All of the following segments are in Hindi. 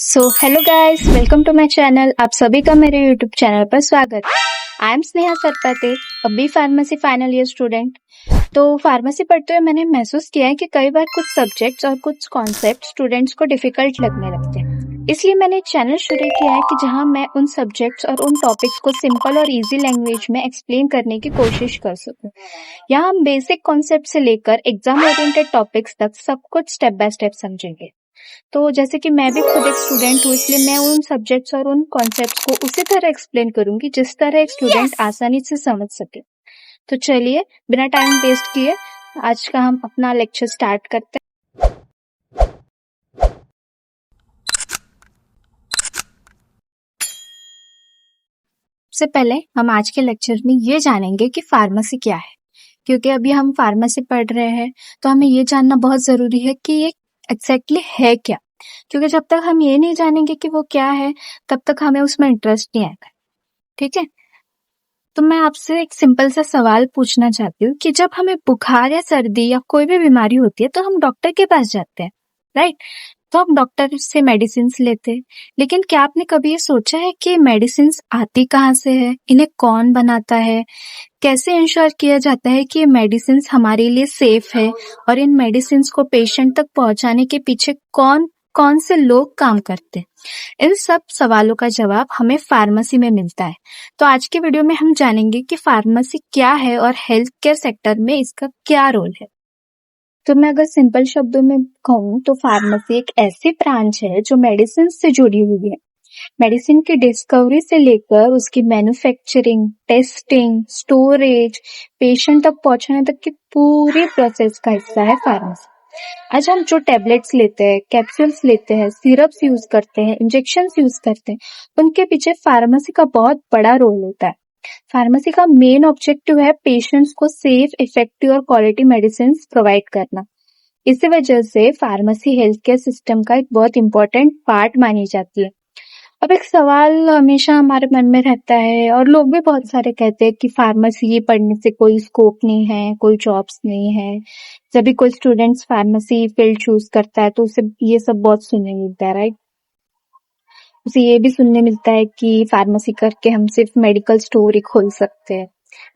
Hello guys, welcome to my channel. आप सभी का मेरे यूट्यूब चैनल पर स्वागत। I am Sneha Sarpate, a B pharmacy final year student. तो फार्मेसी पढ़ते हुए मैंने महसूस किया है कि कई बार कुछ सब्जेक्ट्स और कुछ कॉन्सेप्ट स्टूडेंट्स को डिफिकल्ट लगने लगते हैं। इसलिए मैंने एक चैनल शुरू किया है कि जहां मैं उन सब्जेक्ट्स और उन टॉपिक्स को सिंपल और इजी लैंग्वेज में एक्सप्लेन करने की कोशिश कर सकूं। यहाँ हम बेसिक कॉन्सेप्ट से लेकर एग्जाम ओरिएंटेड टॉपिक्स तक सब कुछ स्टेप बाय स्टेप समझेंगे। तो जैसे कि मैं भी खुद एक स्टूडेंट हूँ, इसलिए मैं उन सब्जेक्ट्स और उन कॉन्सेप्ट्स को उसी तरह एक्सप्लेन करूंगी जिस तरह एक स्टूडेंट आसानी से समझ सके। तो चलिए बिना टाइम वेस्ट किए आज का हम अपना लेक्चर स्टार्ट करते हैं। सबसे पहले हम आज के लेक्चर में ये जानेंगे कि फार्मेसी क्या है, क्योंकि अभी हम फार्मेसी पढ़ रहे हैं तो हमें ये जानना बहुत जरूरी है कि ये एग्जैक्टली है क्या। क्योंकि जब तक हम ये नहीं जानेंगे कि वो क्या है तब तक हमें उसमें इंटरेस्ट नहीं आएगा। ठीक है, तो मैं आपसे एक सिंपल सा सवाल पूछना चाहती हूँ कि जब हमें बुखार या सर्दी या कोई भी बीमारी होती है तो हम डॉक्टर के पास जाते हैं, राइट? तो हम डॉक्टर से मेडिसिन लेते हैं। लेकिन क्या आपने कभी ये सोचा है कि मेडिसिन आती कहाँ से है, इन्हें कौन बनाता है, कैसे इंश्योर किया जाता है कि ये मेडिसिन हमारे लिए सेफ है, और इन मेडिसिन को पेशेंट तक पहुंचाने के पीछे कौन कौन से लोग काम करते हैं। इन सब सवालों का जवाब हमें फार्मेसी में मिलता है। तो आज के वीडियो में हम जानेंगे कि फार्मेसी क्या है और हेल्थ केयर सेक्टर में इसका क्या रोल है। तो मैं अगर सिंपल शब्दों में कहूँ तो फार्मेसी एक ऐसी ब्रांच है जो मेडिसिन से जुड़ी हुई है। मेडिसिन की डिस्कवरी से लेकर उसकी मैन्युफैक्चरिंग, टेस्टिंग, स्टोरेज, पेशेंट तक पहुंचाने तक की पूरी प्रोसेस का हिस्सा है फार्मेसी। आज हम जो टैबलेट्स लेते हैं, कैप्सूल्स लेते हैं, सिरप्स यूज करते हैं, इंजेक्शंस यूज करते हैं, उनके पीछे फार्मेसी का बहुत बड़ा रोल होता है। फार्मेसी का मेन ऑब्जेक्टिव है पेशेंट्स को सेफ, इफेक्टिव और क्वालिटी मेडिसिन प्रोवाइड करना। इसी वजह से फार्मेसी हेल्थ केयर सिस्टम का एक बहुत इंपॉर्टेंट पार्ट मानी जाती है। अब एक सवाल हमेशा हमारे मन में रहता है और लोग भी बहुत सारे कहते हैं कि फार्मेसी पढ़ने से कोई स्कोप नहीं है, कोई जॉब्स नहीं है। जब भी कोई स्टूडेंट्स फार्मेसी फील्ड चूज करता है तो उसे ये सब बहुत सुनने मिलता है, राइट? उसे ये भी सुनने मिलता है कि फार्मेसी करके हम सिर्फ मेडिकल स्टोर ही खोल सकते हैं।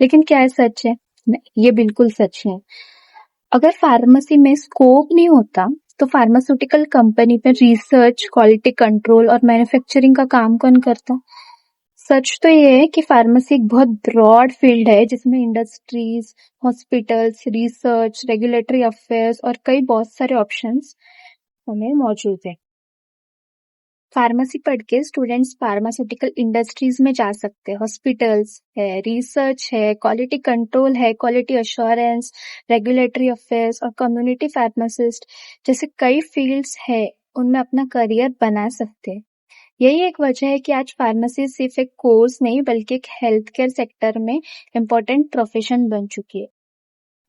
लेकिन क्या ये सच है? नहीं, ये बिल्कुल सच है। अगर फार्मेसी में स्कोप नहीं होता तो फार्मास्यूटिकल कंपनी पे रिसर्च, क्वालिटी कंट्रोल और मैन्युफैक्चरिंग का काम कौन करता? सच तो ये है कि फार्मेसी एक बहुत ब्रॉड फील्ड है जिसमें industries, hospitals, research, regulatory affairs और कई बहुत सारे ऑप्शंस हमें मौजूद है। फार्मेसी पढ़ के स्टूडेंट्स फार्मास्यूटिकल इंडस्ट्रीज में जा सकते हैं। हॉस्पिटल्स है, रिसर्च है, क्वालिटी कंट्रोल है, क्वालिटी अश्योरेंस, रेगुलेटरी अफेयर्स और कम्युनिटी फार्मासिस्ट जैसे कई फील्ड्स है, उनमें अपना करियर बना सकते हैं। यही एक वजह है कि आज फार्मेसी सिर्फ एक कोर्स नहीं बल्कि एक हेल्थ केयर सेक्टर में इम्पोर्टेंट प्रोफेशन बन चुकी है।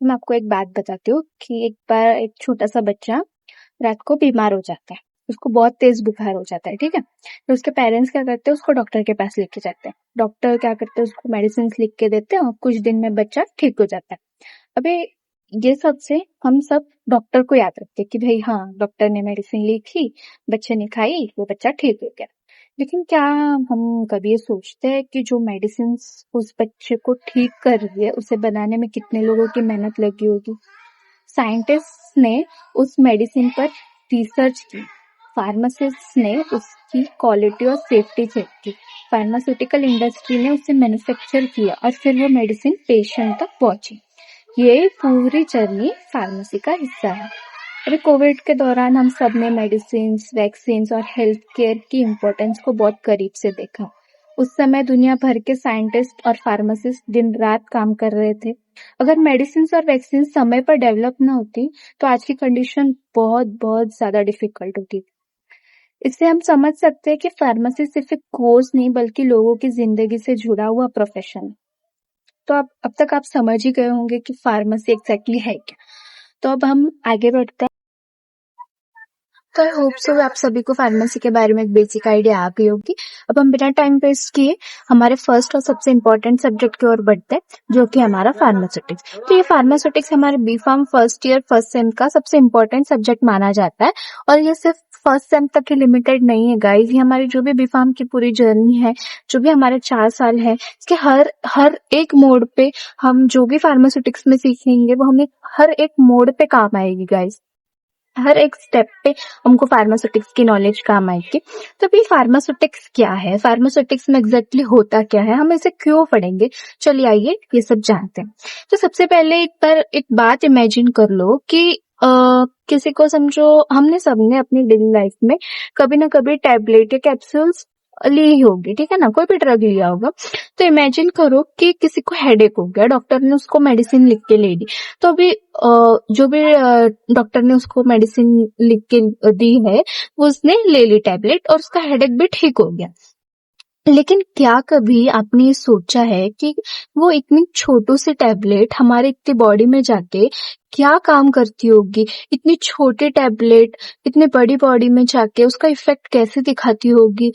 मैं आपको एक बात बताती हूँ कि एक बार एक छोटा सा बच्चा रात को बीमार हो जाता है। उसको बहुत तेज बुखार हो जाता है, ठीक है? तो उसके पेरेंट्स क्या करते हैं, उसको डॉक्टर के पास लेके जाते हैं। डॉक्टर क्या करते हैं, उसको मेडिसिन लिख के देते हैं और कुछ दिन में बच्चा ठीक हो जाता है। अबे ये सब से हम सब डॉक्टर को याद रखते हैं कि भाई हाँ, डॉक्टर ने मेडिसिन लिखी, बच्चे ने खाई, वो बच्चा ठीक हो गया। लेकिन क्या हम कभी ये सोचते हैं कि जो मेडिसिन उस बच्चे को ठीक कर रही है उसे बनाने में कितने लोगों की मेहनत लगी होगी? साइंटिस्ट ने उस मेडिसिन पर रिसर्च की, फार्मासिस्ट ने उसकी क्वालिटी और सेफ्टी चेक की, फार्मास्यूटिकल इंडस्ट्री ने उसे मैन्युफैक्चर किया और फिर वो मेडिसिन पेशेंट तक पहुंची। ये पूरी जर्नी फार्मेसी का हिस्सा है। अभी कोविड के दौरान हम सब ने मेडिसिन, वैक्सीन और हेल्थ केयर की इम्पोर्टेंस को बहुत करीब से देखा। उस समय दुनिया भर के साइंटिस्ट और फार्मासिस्ट दिन रात काम कर रहे थे। अगर मेडिसिन और वैक्सीन समय पर डेवलप ना होती तो आज की कंडीशन बहुत बहुत ज्यादा डिफिकल्ट होती। इससे हम समझ सकते हैं कि फार्मेसी सिर्फ एक कोर्स नहीं बल्कि लोगों की जिंदगी से जुड़ा हुआ प्रोफेशन है। तो अब तक आप समझ ही गए होंगे कि फार्मेसी एग्जैक्टली है क्या। तो अब हम आगे बढ़ते हैं। तो आई होप सो आप सभी को फार्मेसी के बारे में एक बेसिक आइडिया आ गई होगी। अब हम बिना टाइम वेस्ट किए हमारे फर्स्ट और सबसे इम्पोर्टेंट सब्जेक्ट की ओर बढ़ते हैं, जो कि हमारा फार्मास्यूटिक्स। तो ये फार्मास्यूटिक्स हमारे B pharm first year first sem का सबसे इम्पोर्टेंट सब्जेक्ट माना जाता है और ये सिर्फ फर्स्ट सेम तक ही लिमिटेड नहीं है गाइस, ये हमारी जो भी बीफार्म की पूरी जर्नी है, जो भी हमारे 4 साल है, इसके हर हर एक मोड पे हम जो भी फार्मास्यूटिक्स में सीखेंगे वो हमें हर एक मोड पे काम आएगी गाइस। हर एक स्टेप पे हमको फार्मास्यूटिक्स की नॉलेज काम आएगी। तो अभी फार्मास्यूटिक्स क्या है, फार्मास्यूटिक्स में एग्जैक्टली होता क्या है, हम इसे क्यों पढ़ेंगे, चलिए आइए ये सब जानते हैं। तो सबसे पहले एक बात इमेजिन कर लो कि किसी को समझो, हमने सबने अपनी डेली लाइफ में कभी ना कभी टैबलेट या कैप्सूल्स ली ही होगी, ठीक है ना, कोई भी ड्रग लिया होगा। तो इमेजिन करो कि किसी को हेडेक हो गया, डॉक्टर ने उसको मेडिसिन लिख के ले दी। तो अभी जो भी डॉक्टर ने उसको मेडिसिन लिख के दी है, वो उसने ले ली टैबलेट और उसका हेडेक भी ठीक हो गया। लेकिन क्या कभी आपने सोचा है कि वो इतनी छोटू सी टैबलेट हमारे इतनी बॉडी में जाके क्या काम करती होगी? इतनी छोटी टैबलेट इतनी बड़ी बॉडी में जाके उसका इफेक्ट कैसे दिखाती होगी?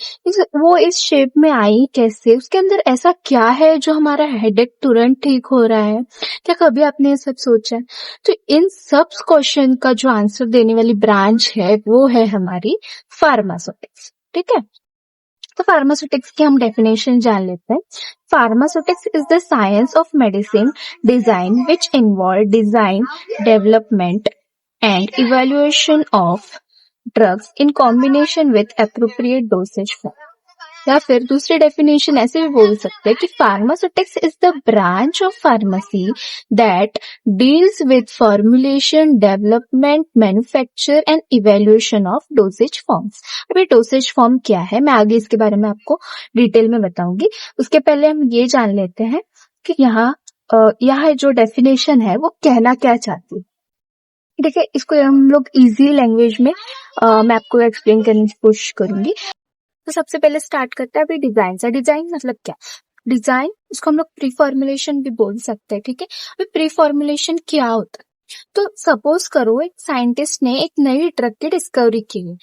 वो इस शेप में आई कैसे? उसके अंदर ऐसा क्या है जो हमारा हेडेक तुरंत ठीक हो रहा है? क्या कभी आपने ये सब सोचा है? तो इन सब क्वेश्चन का जो आंसर देने वाली ब्रांच है वो है हमारी फार्मास्यूटिक्स, ठीक है। तो फार्मास्यूटिक्स की हम डेफिनेशन जान लेते हैं। Pharmaceutics is the science of medicine design which involve design, development and evaluation of drugs in combination with appropriate dosage form. या फिर दूसरी डेफिनेशन ऐसे भी बोल सकते हैं कि pharmaceutics is the branch of pharmacy that deals with formulation, development, manufacture and evaluation of dosage forms. अभी डोसेज फॉर्म क्या है, मैं आगे इसके बारे में आपको डिटेल में बताऊंगी। उसके पहले हम ये जान लेते हैं कि यहाँ जो डेफिनेशन है वो कहना क्या चाहती है। देखिए, इसको हम लोग इजी लैंग्वेज में मैं आपको एक्सप्लेन करने की कोशिश करूंगी। तो सबसे पहले स्टार्ट करते हैं अभी डिजाइन से। डिजाइन मतलब क्या? डिजाइन, इसको हम लोग प्री फॉर्मुलेशन भी बोल सकते हैं, ठीक है। अभी प्री फॉर्मुलेशन क्या होता है? तो सपोज करो एक साइंटिस्ट ने एक नई ड्रग की डिस्कवरी की है,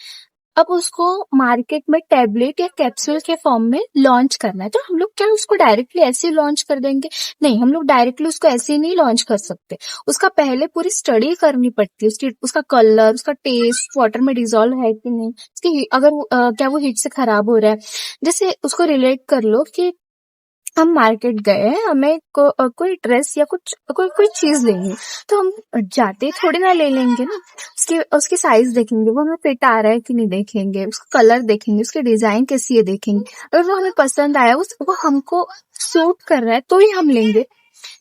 अब उसको मार्केट में टैबलेट या कैप्सूल के फॉर्म में लॉन्च करना है। तो हम लोग क्या उसको डायरेक्टली ऐसे ही लॉन्च कर देंगे? नहीं, हम लोग डायरेक्टली उसको ऐसे ही नहीं लॉन्च कर सकते। उसका पहले पूरी स्टडी करनी पड़ती है, उसका कलर, उसका टेस्ट, वाटर में डिजोल्व है कि नहीं, उसकी अगर क्या वो हीट से खराब हो रहा है। जैसे उसको रिलेट कर लो कि हम मार्केट गए हैं, हमें कोई ड्रेस या कोई चीज लेनी है, तो हम जाते ही थोड़ी ना ले लेंगे ना, उसकी साइज देखेंगे, वो हमें फिट आ रहा है कि नहीं देखेंगे, उसका कलर देखेंगे, उसकी डिजाइन कैसी है देखेंगे। अगर वो हमें पसंद आया, वो हमको सूट कर रहा है तो ही हम लेंगे।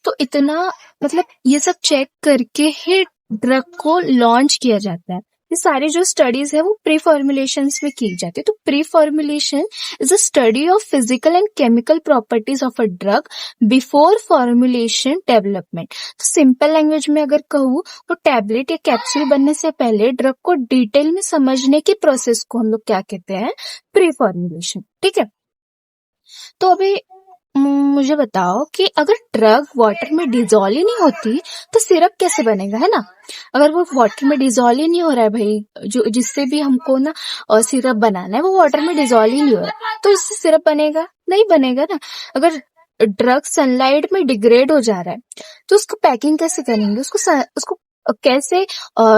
तो इतना मतलब ये सब चेक करके ही ड्रग को लॉन्च किया जाता है। ये सारी जो स्टडीज है वो प्री फॉर्मुलेशन में की जाती है। तो pre formulation is a study of physical and chemical properties of a drug before formulation development. तो सिंपल लैंग्वेज में अगर कहूँ तो टैबलेट या कैप्सूल बनने से पहले ड्रग को डिटेल में समझने की प्रोसेस को हम लोग क्या कहते हैं? प्री फॉर्मुलेशन, ठीक है। तो अभी मुझे बताओ कि अगर ड्रग वाटर में डिजोल्व ही नहीं होती तो सिरप कैसे बनेगा, है ना। अगर वो वाटर में डिजोल्व ही नहीं हो रहा है भाई, जो जिससे भी हमको ना सिरप बनाना है वो वाटर में डिजोल्व ही नहीं हो रहा, तो इससे सिरप बनेगा? नहीं बनेगा ना। अगर ड्रग सनलाइट में डिग्रेड हो जा रहा है तो उसको पैकिंग कैसे करेंगे, उसको कैसे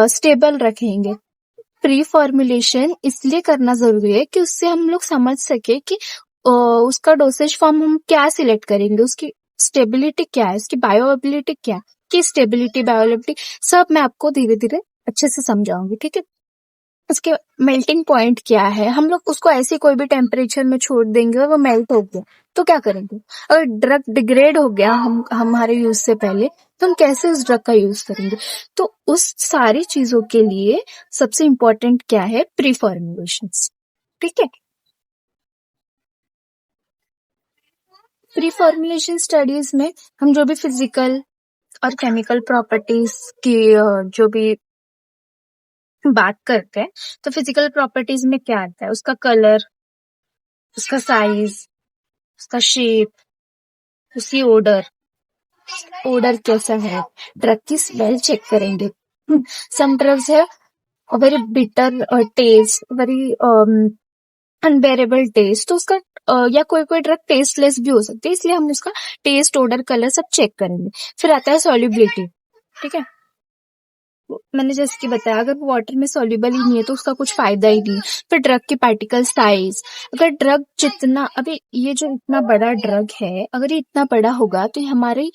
स्टेबल रखेंगे? प्री फॉर्मुलेशन इसलिए करना जरूरी है कि उससे हम लोग समझ सके कि उसका डोसेज फॉर्म हम क्या सिलेक्ट करेंगे, उसकी स्टेबिलिटी क्या है, उसकी बायोअबिलिटी क्या है, कि स्टेबिलिटी, बायोअबिलिटी सब मैं आपको धीरे धीरे अच्छे से समझाऊंगी, ठीक है। उसके मेल्टिंग पॉइंट क्या है, हम लोग उसको ऐसे कोई भी टेम्परेचर में छोड़ देंगे और वो मेल्ट हो गया तो क्या करेंगे? अगर ड्रग डिग्रेड हो गया हमारे यूज से पहले तो हम कैसे उस ड्रग का यूज करेंगे? तो उस सारी चीजों के लिए सबसे इम्पोर्टेंट क्या है? प्री फॉर्मुलेशन, ठीक है। प्री फॉर्मुलेशन स्टडीज में हम जो भी फिजिकल और केमिकल प्रॉपर्टीज की जो भी बात करते हैं, तो फिजिकल प्रॉपर्टीज में क्या आता है? उसका कलर, उसका साइज, उसका शेप, उसकी ओडर कैसा है, ड्रग की स्मेल चेक करेंगे। सम ड्रग्स है very bitter taste, very unbearable taste, तो उसका या कोई ड्रग टेस्टलेस भी हो सकती है, इसलिए हम उसका टेस्ट, ओडर, कलर सब चेक करेंगे। फिर आता है सॉल्युबिलिटी, ठीक है। मैंने जैसे कि बताया, अगर वो वाटर में सॉल्युबल ही नहीं है तो उसका कुछ फायदा ही नहीं है। फिर ड्रग के पार्टिकल साइज, अगर ड्रग जितना, अभी ये जो इतना बड़ा ड्रग है, अगर ये इतना बड़ा होगा तो ये हमारे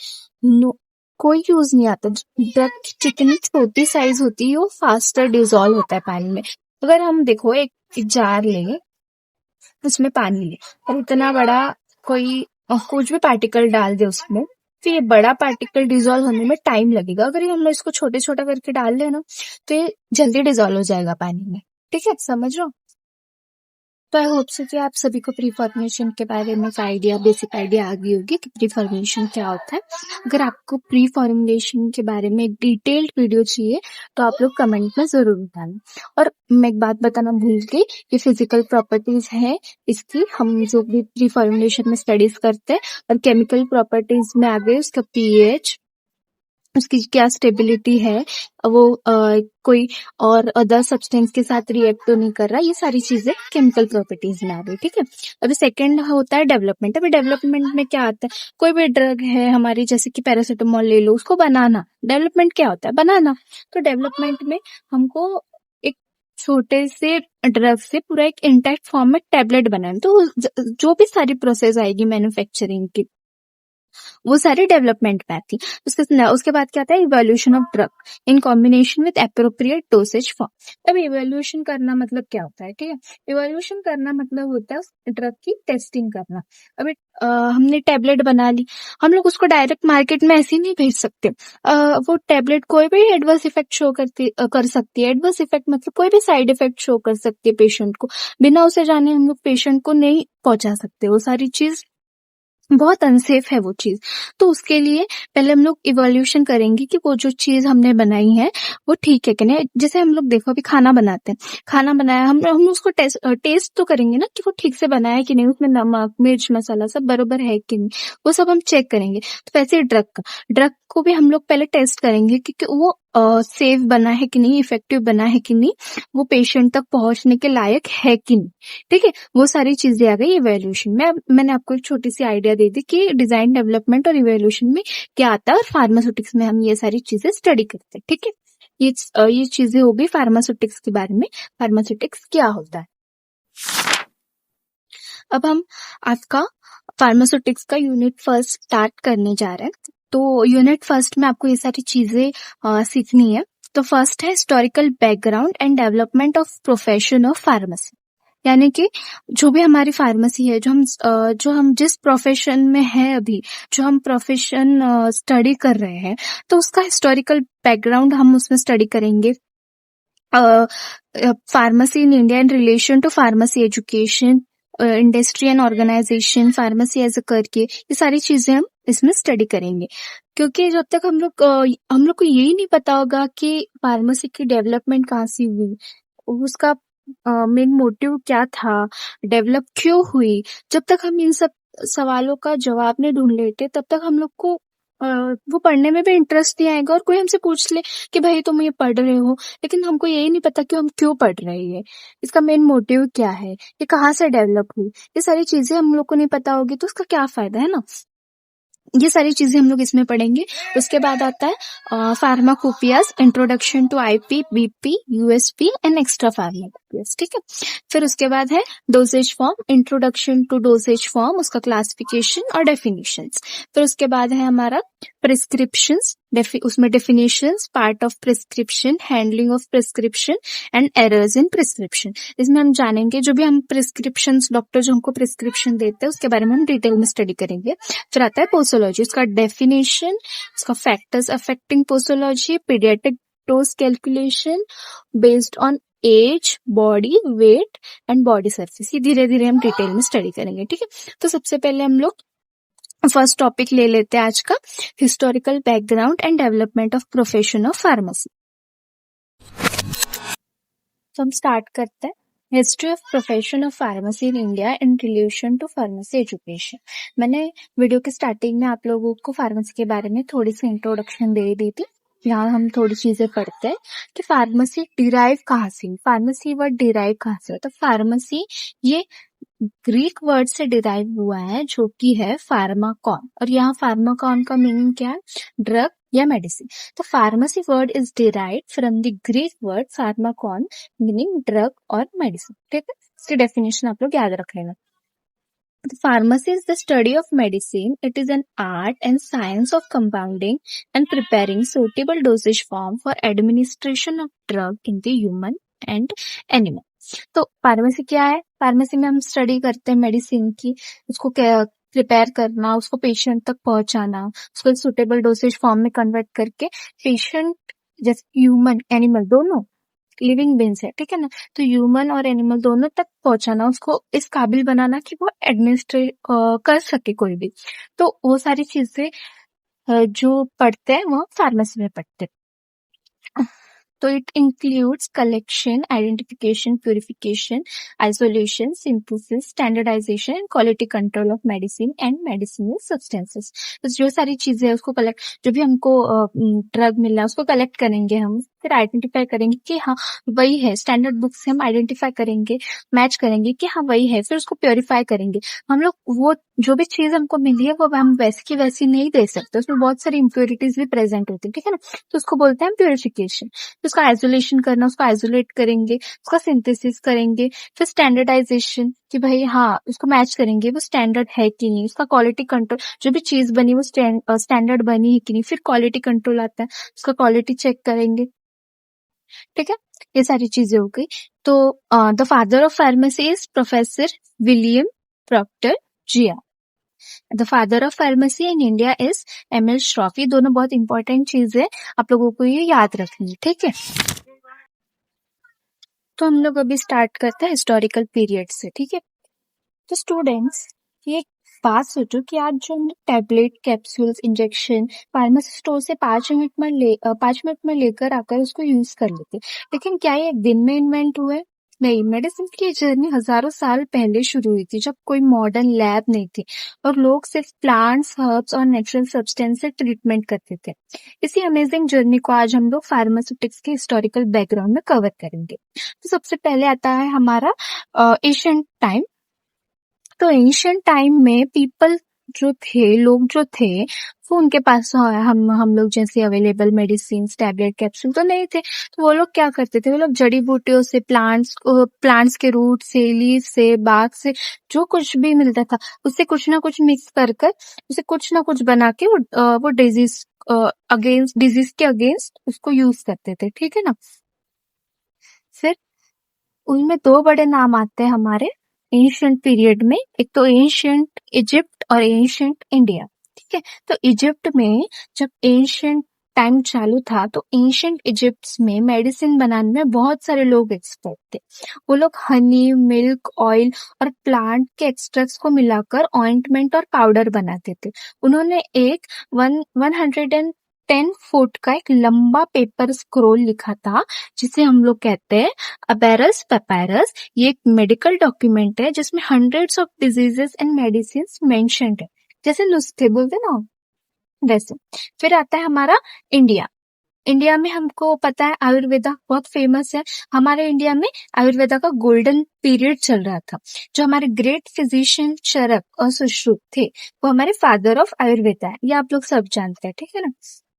कोई यूज नहीं आता। ड्रग की जितनी छोटी साइज होती है वो फास्टर डिजोल्व होता है पानी में। अगर हम देखो एक जार ले, उसमें पानी ले और इतना बड़ा कोई कुछ भी पार्टिकल डाल दे उसमें, तो ये बड़ा पार्टिकल डिजोल्व होने में टाइम लगेगा। अगर ये हम लोग इसको छोटे छोटा करके डाल दें ना, तो ये जल्दी डिजोल्व हो जाएगा पानी में। ठीक है, समझ रहे हो? तो आई होप से कि आप सभी को प्री फॉर्मेशन के बारे में बेसिक आइडिया आ गई होगी कि प्री फॉर्मेशन क्या होता है। अगर आपको प्री फॉर्मुलेशन के बारे में एक डिटेल्ड वीडियो चाहिए तो आप लोग कमेंट में जरूर बताना। और मैं एक बात बताना भूल गई, ये फिजिकल प्रॉपर्टीज है इसकी, हम जो भी प्री फॉर्मुलेशन में स्टडीज करते हैं। और केमिकल प्रॉपर्टीज में आ गए उसका पीएच, उसकी क्या स्टेबिलिटी है, वो कोई और अदर सब्सटेंस के साथ रिएक्ट तो नहीं कर रहा, ये सारी चीजें केमिकल प्रॉपर्टीज में आ गई। ठीक है, अभी सेकंड होता है डेवलपमेंट। अभी डेवलपमेंट में क्या आता है, कोई भी ड्रग है हमारी, जैसे कि पैरासिटामोल ले लो, उसको बनाना, डेवलपमेंट क्या होता है, बनाना। तो डेवलपमेंट में हमको एक छोटे से ड्रग से पूरा एक इंटैक्ट फॉर्म में टैबलेट बनाना, तो जो भी सारी प्रोसेस आएगी मैन्युफैक्चरिंग की, वो सारी डेवलपमेंट में आती है। उसके बाद क्या आता है, evolution of drug in combination with appropriate dosage form. अब इवोल्यूशन करना मतलब क्या होता है, ठीक है, इवोल्यूशन करना मतलब होता है उस ड्रग की टेस्टिंग करना। अभी हमने टैबलेट बना ली, हम लोग उसको डायरेक्ट मार्केट में ऐसे ही नहीं भेज सकते। वो टैबलेट कोई भी एडवर्स इफेक्ट शो कर सकती है। एडवर्स इफेक्ट मतलब कोई भी साइड इफेक्ट शो कर सकती है पेशेंट को, बिना उसे जाने हम लोग पेशेंट को नहीं पहुंचा सकते। वो सारी चीज बहुत अनसेफ है वो चीज। तो उसके लिए पहले हम लोग इवोल्यूशन करेंगे कि वो जो चीज हमने बनाई है वो ठीक है कि नहीं। जैसे हम लोग देखो अभी खाना बनाते हैं, खाना बनाया, हम उसको टेस्ट तो करेंगे ना कि वो ठीक से बनाया है कि नहीं, उसमें नमक मिर्च मसाला सब बरोबर है कि नहीं, वो सब हम चेक करेंगे। तो वैसे ड्रग को भी हम लोग पहले टेस्ट करेंगे कि वो सेफ बना है कि नहीं, इफेक्टिव बना है कि नहीं, वो पेशेंट तक पहुंचने के लायक है कि नहीं। ठीक है, वो सारी चीजें आ गई इवैल्यूएशन में। अब मैंने आपको एक छोटी सी आइडिया दे दी कि डिजाइन डेवलपमेंट और इवैल्यूएशन में क्या आता है, और फार्मास्यूटिक्स में हम ये सारी चीजें स्टडी करते हैं। ठीक है, ये चीजें हो गई फार्मास्यूटिक्स के बारे में, फार्मास्यूटिक्स क्या होता है। अब हम आपका फार्मास्यूटिक्स का यूनिट फर्स्ट स्टार्ट करने जा रहे हैं। तो यूनिट फर्स्ट में आपको ये सारी चीजें सीखनी है। तो फर्स्ट है historical background and development of profession of pharmacy. यानी कि जो भी हमारी फार्मेसी है, जो हम जिस प्रोफेशन में है अभी, जो हम प्रोफेशन स्टडी कर रहे हैं, तो उसका हिस्टोरिकल बैकग्राउंड हम उसमें स्टडी करेंगे। Pharmacy in India in relation to pharmacy education, industry and organisation, pharmacy as a करके, ये सारी चीजें हम इसमें स्टडी करेंगे। क्योंकि जब तक हम लोग को यही नहीं पता होगा कि फार्मेसी की डेवलपमेंट कहाँ से हुई, उसका मेन मोटिव क्या था, डेवलप क्यों हुई, जब तक हम इन सब सवालों का जवाब नहीं ढूंढ लेते, तब तक हम लोग को वो पढ़ने में भी इंटरेस्ट नहीं आएगा। और कोई हमसे पूछ ले कि भाई तुम ये पढ़ रहे हो, लेकिन हमको यही नहीं पता कि हम क्यों पढ़ रहे हैं, इसका मेन मोटिव क्या है, ये कहाँ से डेवलप हुई, ये सारी चीजें हम लोग को नहीं पता होगी तो उसका क्या फायदा है ना। ये सारी चीजें हम लोग इसमें पढ़ेंगे। उसके बाद आता है pharmacopoeias, introduction to IP, BP, USP and extra pharmacopoeias. ठीक है, फिर उसके बाद है dosage form, introduction to dosage form, उसका क्लासिफिकेशन और डेफिनेशंस। फिर उसके बाद है हमारा प्रिस्क्रिप्शंस, उसमें definitions, part of prescription, handling of prescription and errors in prescription. इसमें हम जानेंगे जो भी हम प्रिस्क्रिप्शन, डॉक्टर जो हमको प्रिस्क्रिप्शन देते हैं उसके बारे में हम डिटेल में स्टडी करेंगे। फिर आता है पोसोलॉजी, उसका डेफिनेशन, उसका factors affecting posology, paediatric dose calculation based on age, body weight and body surface. ये धीरे धीरे हम डिटेल में स्टडी करेंगे। ठीक है, तो सबसे पहले हम लोग फर्स्ट टॉपिक ले लेते हैं आज का, historical background and development of profession of pharmacy. तो हम स्टार्ट करते हैं, history of profession of pharmacy in India in relation to pharmacy education. मैंने वीडियो के स्टार्टिंग में आप लोगों को फार्मेसी के बारे में थोड़ी सी इंट्रोडक्शन दे दी थी। यहाँ हम थोड़ी चीजें पढ़ते हैं कि फार्मेसी डिराइव कहाँ से, फार्मेसी वर्ड डिराइव कहाँ से। तो फार्मेसी ये ग्रीक वर्ड से डिराइव हुआ है जो कि है फार्माकॉन। और यहाँ फार्माकॉन का मीनिंग क्या है, ड्रग या मेडिसिन। तो pharmacy word is derived from the Greek word Pharmacon meaning drug और मेडिसिन। ठीक है, इसकी डेफिनेशन आप लोग याद रख लेना। The pharmacy is the study of medicine. It is an art and science of compounding and preparing suitable dosage form for administration of drug in the human and animal. तो फार्मेसी क्या है? फार्मेसी में हम स्टडी करते हैं मेडिसिन की, उसको प्रिपेयर करना, उसको पेशेंट तक पहुंचाना, उसको सुटेबल डोसेज फॉर्म में कन्वर्ट करके पेशेंट जैसे ह्यूमन एनिमल दोनों लिविंग बींग्स है, ठीक है ना, तो ह्यूमन और एनिमल दोनों तक पहुंचाना, उसको इस काबिल बनाना कि वो एडमिनिस्ट्रेट कर सके कोई भी। तो वो सारी चीजें जो पढ़ते हैं वो फार्मेसी में पढ़ते हैं। तो it includes collection, identification, purification, isolation, synthesis, standardisation and quality control of medicine and medicinal substances. तो जो सारी चीजें है उसको कलेक्ट, जो भी हमको ड्रग मिल रहा है उसको कलेक्ट करेंगे हम, फिर आइडेंटिफाई करेंगे कि हाँ वही है, स्टैंडर्ड बुक से हम आइडेंटिफाई करेंगे, मैच करेंगे कि हाँ वही है, फिर उसको प्योरीफाई करेंगे। हम लोग वो जो भी चीज हमको मिली है वो हम वैसी की वैसी नहीं दे सकते, उसमें बहुत सारी इम्प्योरिटीज भी प्रेजेंट होती है, ठीक है ना, तो उसको बोलते हैं प्योरिफिकेशन। तो उसका आइसोलेशन करना, उसको आइसोलेट करेंगे, उसका सिंथेसिस करेंगे, फिर स्टैंडर्डाइजेशन कि भाई हाँ उसको मैच करेंगे वो स्टैंडर्ड है कि नहीं, उसका क्वालिटी कंट्रोल, जो भी चीज बनी वो स्टैंडर्ड बनी है कि नहीं, फिर क्वालिटी कंट्रोल आता है, उसका क्वालिटी चेक करेंगे, ठीक है, ये सारी चीजें हो गई। तो the father of pharmacy is professor William Procter जिया। The father of pharmacy in India is M L. Schroff. ये दोनों बहुत इंपॉर्टेंट चीज है, आप लोगों को ये याद रखनी है, ठीक है। तो हम लोग अभी स्टार्ट करते हैं हिस्टोरिकल पीरियड से, ठीक है। तो स्टूडेंट्स, ये एक बात सोचो कि आज जो हम tablet, capsules, injection pharmacy store से 5 मिनट में लेकर आकर उसको यूज कर लेते, लेकिन क्या ये एक दिन में इन्वेंट हुए? नहीं, मेडिसिन की जर्नी हजारों साल पहले शुरू हुई थी, जब कोई मॉडर्न लैब नहीं थी और लोग सिर्फ प्लांट्स, हर्ब्स और नेचुरल सब्सटेंस से ट्रीटमेंट करते थे। इसी अमेजिंग जर्नी को आज हम लोग फार्मास्यूटिक्स के हिस्टोरिकल बैकग्राउंड में कवर करेंगे। तो सबसे पहले आता है हमारा एशियंट टाइम। तो एंशियंट टाइम में पीपल जो थे, लोग जो थे, वो उनके पास हम लोग जैसे अवेलेबल मेडिसिन, टैबलेट, कैप्सूल तो नहीं थे, तो वो लोग क्या करते थे, वो लोग जड़ी बूटियों से, प्लांट्स के रूट से, लीव से, बाग से, जो कुछ भी मिलता था उससे कुछ ना कुछ मिक्स कर कर उसे कुछ ना कुछ बना के वो डिजीज के अगेंस्ट उसको यूज करते थे, ठीक है ना। फिर उनमें 2 बड़े नाम आते हैं हमारे एंशियंट पीरियड में, एक तो एंशियंट इजिप्ट और एंशियंट इंडिया, ठीक है। तो इजिप्ट में जब एंशियंट टाइम चालू था तो एंशियंट इजिप्ट में मेडिसिन बनाने में बहुत सारे लोग एक्सपर्ट थे। वो लोग हनी, मिल्क, ऑयल और प्लांट के एक्सट्रैक्ट्स को मिलाकर ऑइंटमेंट और पाउडर बनाते थे। उन्होंने एक 110 फुट का एक लंबा पेपर स्क्रोल लिखा था, जिसे हम लोग कहते हैं अबेरस पेपायरस। ये एक मेडिकल डॉक्यूमेंट है जिसमें hundreds of diseases and medicine mentioned है, जैसे नुस्खे बोलते ना वैसे। फिर आता है हमारा इंडिया। इंडिया में हमको पता है आयुर्वेदा बहुत फेमस है। हमारे इंडिया में आयुर्वेदा का गोल्डन पीरियड चल रहा था। जो हमारे ग्रेट फिजिशियन चरक और सुश्रुत थे वो हमारे फादर ऑफ आयुर्वेदा है, ये आप लोग सब जानते हैं, ठीक है ना।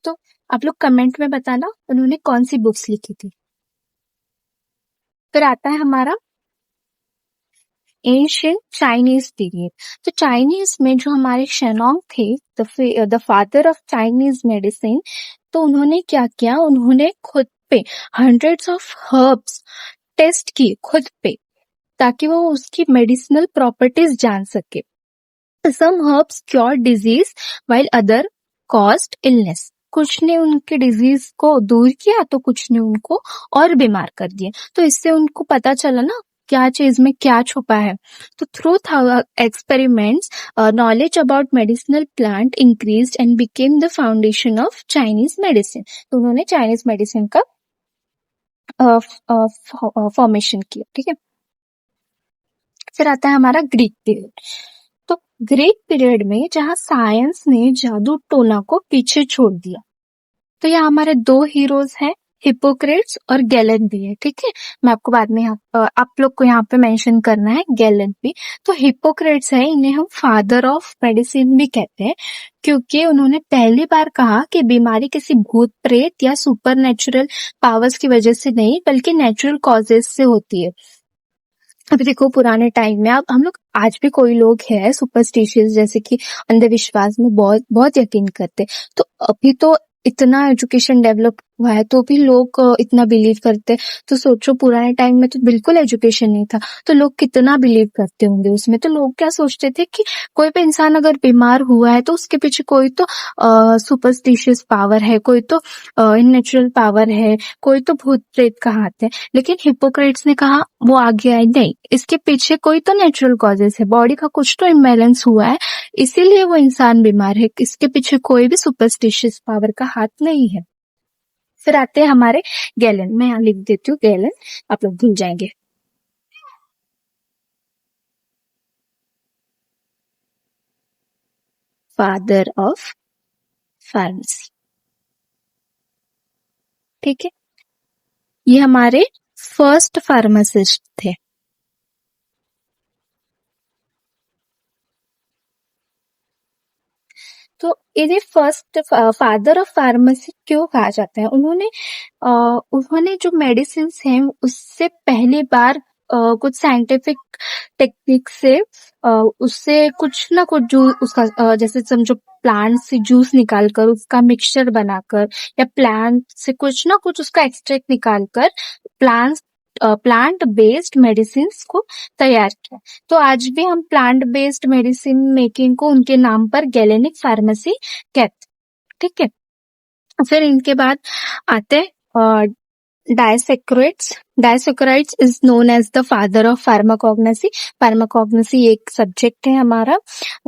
तो आप लोग कमेंट में बताना उन्होंने कौन सी बुक्स लिखी थी। फिर आता है हमारा एंशियंट चाइनीज पीरियड। तो चाइनीज में जो हमारे शेनोंग थे, the father of Chinese medicine, तो उन्होंने क्या किया, उन्होंने खुद पे हंड्रेड्स ऑफ हर्ब्स टेस्ट किए खुद पे, ताकि वो उसकी मेडिसिनल प्रॉपर्टीज जान सके। Some herbs cure disease while other caused illness. कुछ ने उनके डिजीज को दूर किया तो कुछ ने उनको और बीमार कर दिया। तो इससे उनको पता चला ना क्या चीज में क्या छुपा है। तो through experiments knowledge about medicinal plant increased and became the foundation of Chinese medicine. तो उन्होंने चाइनीज मेडिसिन का फॉर्मेशन किया, ठीक है। फिर आता है हमारा ग्रीक पीरियड। तो ग्रीक पीरियड में जहां साइंस ने जादू टोना को पीछे छोड़ दिया। तो यहाँ हमारे 2 हीरोज हैं, हिपोक्रेट्स और गैलन भी है, ठीक है। मैं आपको बाद में आप लोग को यहाँ पे मेंशन करना है गैलन भी। तो हिपोक्रेट्स है, इन्हें हम फादर ऑफ मेडिसिन भी कहते हैं, क्योंकि उन्होंने पहली बार कहा कि बीमारी किसी भूत प्रेत या सुपर नेचुरल पावर्स की वजह से नहीं बल्कि नेचुरल कॉजेज से होती है। अभी देखो पुराने टाइम में, अब हम लोग आज भी कोई लोग हैं सुपरस्टिशियस, जैसे कि अंधविश्वास में बहुत बहुत यकीन करते। तो अभी तो इतना एजुकेशन डेवलप हुआ है तो भी लोग इतना बिलीव करते। तो सोचो पुराने टाइम में तो बिल्कुल एजुकेशन नहीं था, तो लोग कितना बिलीव करते होंगे उसमें। तो लोग क्या सोचते थे कि कोई भी इंसान अगर बीमार हुआ है तो उसके पीछे कोई तो सुपरस्टिशियस पावर है, कोई तो इननेचुरल पावर है, कोई तो भूत प्रेत का हाथ है। लेकिन हिपोक्रेट्स ने कहा, वो आगे आए, नहीं, इसके पीछे कोई तो नेचुरल कॉजेस है, बॉडी का कुछ तो इम्बैलेंस हुआ है, इसीलिए वो इंसान बीमार है, इसके पीछे कोई भी सुपरस्टिशियस पावर का हाथ नहीं है। फिर आते हैं हमारे गैलन, मैं यहाँ लिख देती हूँ गैलन, आप लोग भूल जाएंगे। फादर ऑफ फार्मेसी, ठीक है। ये हमारे फर्स्ट फार्मासिस्ट थे। तो इन्हें फर्स्ट फादर ऑफ फार्मेसी क्यों कहा जाता है? उन्होंने जो मेडिसिन हैं उससे पहली बार कुछ साइंटिफिक टेक्निक से उससे कुछ ना कुछ जूस उसका जैसे समझो प्लांट से जूस निकालकर उसका मिक्सचर बनाकर, या प्लांट से कुछ ना कुछ उसका एक्सट्रैक्ट निकालकर प्लांट प्लांट बेस्ड मेडिसिन को तैयार किया। तो आज भी हम प्लांट बेस्ड मेडिसिन मेकिंग को उनके नाम पर गैलेनिक फार्मेसी कहते, ठीक है। फिर इनके बाद आते Dioscorides. Dioscorides is known as the father of pharmacognosy. Pharmacognosy एक सब्जेक्ट है हमारा,